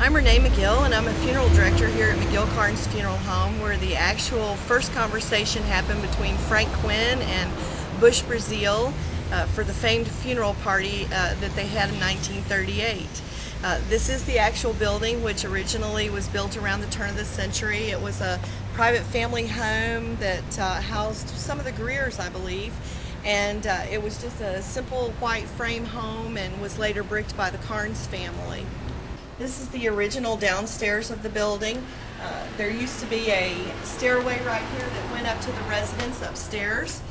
I'm Rene McGill, and I'm a funeral director here at McGill-Karnes Funeral Home, where the actual first conversation happened between Frank Quinn and Bush Brazil for the famed funeral party that they had in 1938. This is the actual building, which originally was built around the turn of the century. It was a private family home that housed some of the Greers, I believe, and it was just a simple white frame home and was later bricked by the Karnes family. This is the original downstairs of the building. There used to be a stairway right here that went up to the residence upstairs.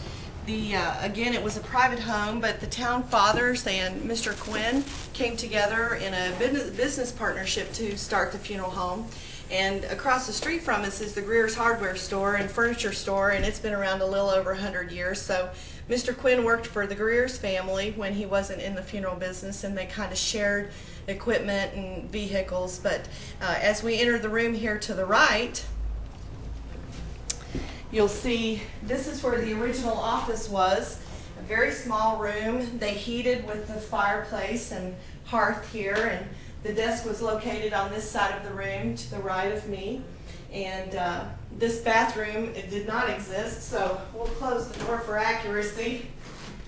Again, it was a private home, but the town fathers and Mr. Quinn came together in a business partnership to start the funeral home. And across the street from us is the Greer's hardware store and furniture store, and it's been around a little over 100 years. So Mr. Quinn worked for the Greer's family when he wasn't in the funeral business, and they kind of shared equipment and vehicles. But as we enter the room here to the right, you'll see this is where the original office was, a very small room. They heated with the fireplace and hearth here, and the desk was located on this side of the room to the right of me. And this bathroom, it did not exist, so we'll close the door for accuracy.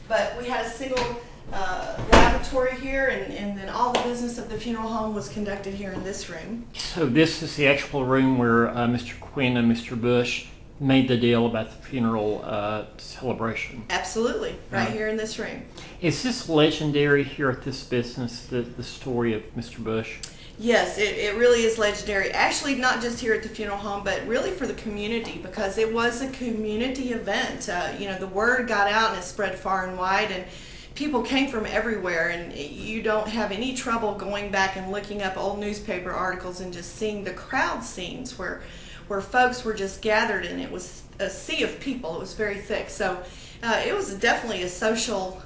But we had a single lavatory here, and then all the business of the funeral home was conducted here in this room. So this is the actual room where Mr. Quinn and Mr. Bush made the deal about the funeral celebration. Absolutely, right here in this room. Is this legendary here at this business, the story of Mr. Bush? Yes, it really is legendary. Actually, not just here at the funeral home, but really for the community, because it was a community event. You know, the word got out and it spread far and wide, and people came from everywhere, and you don't have any trouble going back and looking up old newspaper articles and just seeing the crowd scenes where folks were just gathered, and it was a sea of people. It was very thick. So it was definitely a social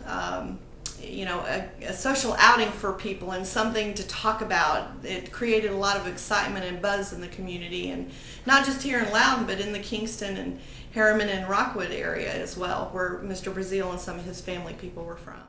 a social outing for people and something to talk about. It created a lot of excitement and buzz in the community, and not just here in Loudon, but in the Kingston and Harriman and Rockwood area as well, where Mr. Brazil and some of his family people were from.